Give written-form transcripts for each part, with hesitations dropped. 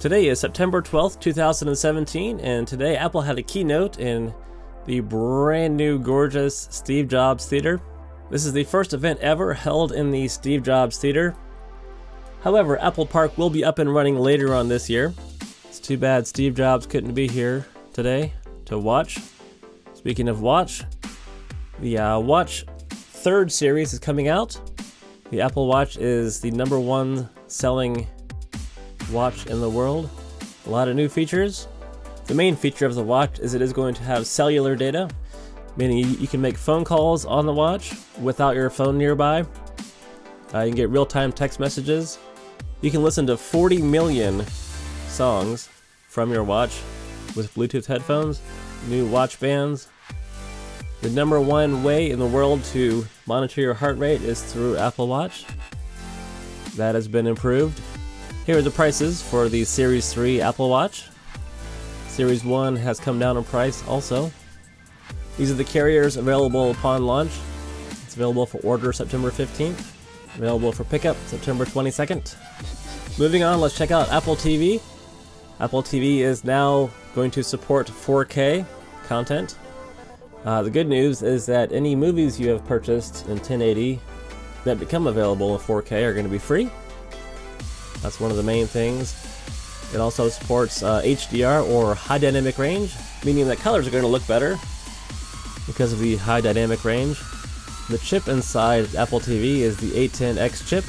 Today is September 12th, 2017, and today Apple had a keynote in the brand new gorgeous Steve Jobs Theater. This is the first event ever held in the Steve Jobs Theater. However, Apple Park will be up and running later on this year. It's too bad Steve Jobs couldn't be here today to watch. Speaking of watch, the Watch 3rd series is coming out. The Apple Watch is the #1 selling watch in the world. A lot of new features. The main feature of the watch is it is going to have cellular data, meaning you can make phone calls on the watch without your phone nearby. You can get real-time text messages. You can listen to 40 million songs from your watch with Bluetooth headphones, new watch bands. The #1 way in the world to monitor your heart rate is through Apple Watch. That has been improved. Here are the prices for the Series 3 Apple Watch. Series 1 has come down in price also. These are the carriers available upon launch. It's available for order September 15th. Available for pickup September 22nd. Moving on, let's check out Apple TV. Apple TV is now going to support 4K content. The good news is that any movies you have purchased in 1080 that become available in 4K are going to be free. That's one of the main things. It also supports HDR or high dynamic range, meaning that colors are going to look better because of the high dynamic range. The chip inside Apple TV is the A10X chip.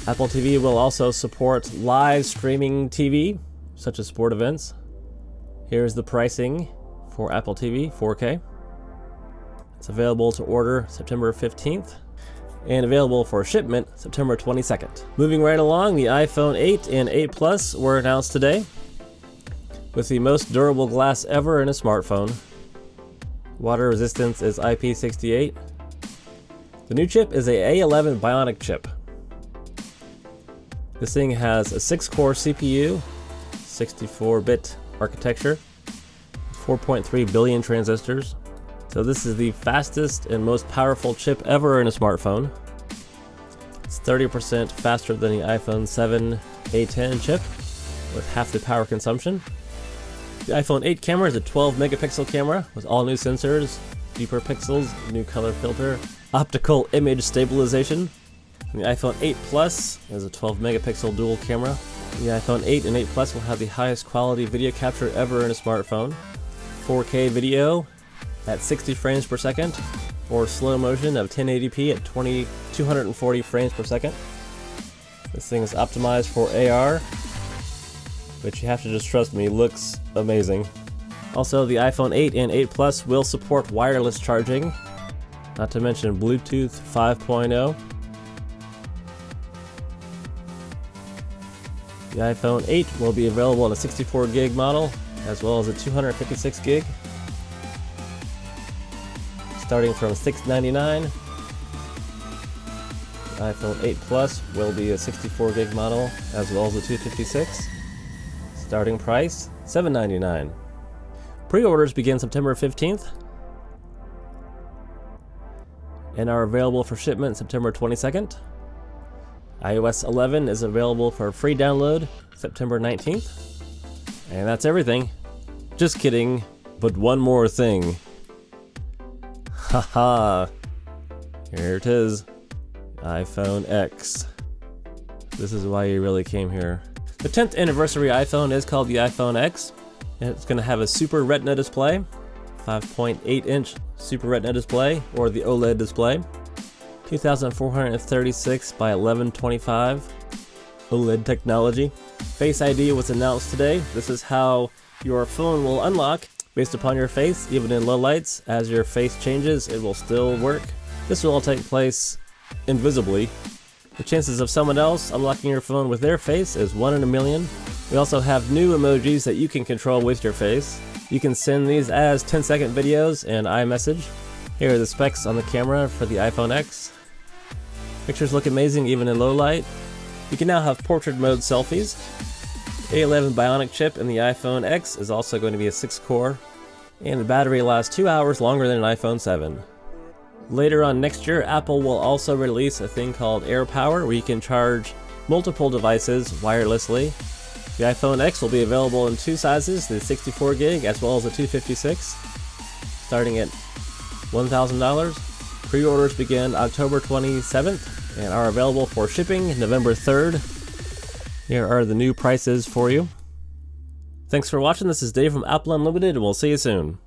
Apple TV will also support live streaming TV, such as sport events. Here's the pricing for Apple TV 4K. It's available to order September 15th. And available for shipment September 22nd. Moving right along, the iPhone 8 and 8 Plus were announced today with the most durable glass ever in a smartphone. Water resistance is IP68. The new chip is a A11 Bionic chip. This thing has a 6-core CPU, 64-bit architecture, 4.3 billion transistors. So this is the fastest and most powerful chip ever in a smartphone. It's 30% faster than the iPhone 7 A10 chip with half the power consumption. The iPhone 8 camera is a 12 megapixel camera with all new sensors, deeper pixels, new color filter, optical image stabilization. And the iPhone 8 Plus is a 12 megapixel dual camera. The iPhone 8 and 8 Plus will have the highest quality video capture ever in a smartphone. 4K video at 60 frames per second, or slow motion of 1080p at 240 frames per second. This thing is optimized for AR, which you have to just trust me, looks amazing. Also, the iPhone 8 and 8 Plus will support wireless charging, not to mention Bluetooth 5.0. The iPhone 8 will be available in a 64 gig model, as well as a 256 gig. Starting from $699, the iPhone 8 Plus will be a 64 gig model as well as a 256. Starting price $799. Pre-orders begin September 15th and are available for shipment September 22nd. iOS 11 is available for free download September 19th. And that's everything. Just kidding, but one more thing. Haha, here it is, iPhoneX. This is why you really came here. The 10th anniversary iPhone is called the iPhoneX, and it's going to have a Super Retina display, 5.8-inch Super Retina display, or the OLED display, 2436 by 1125 OLED technology. Face ID was announced today. This is how your phone will unlock based upon your face, even in low lights. As your face changes, it will still work. This will all take place invisibly. The chances of someone else unlocking your phone with their face is 1 in a million. We also have new emojis that you can control with your face. You can send these as 10-second videos and iMessage. Here are the specs on the camera for the iPhoneX. Pictures look amazing even in low light. You can now have portrait mode selfies. A11 Bionic chip in the iPhone X is also going to be a 6-core, and the battery lasts 2 hours longer than an iPhone 7. Later on next year, Apple will also release a thing called AirPower, where you can charge multiple devices wirelessly The iPhone X will be available in two sizes, the 64 gig as well as the 256, starting at $1,000. Pre-orders begin October 27th and are available for shipping November 3rd. Here are the new prices for you. Thanks for watching. This is Dave from Apple Unlimited, and we'll see you soon.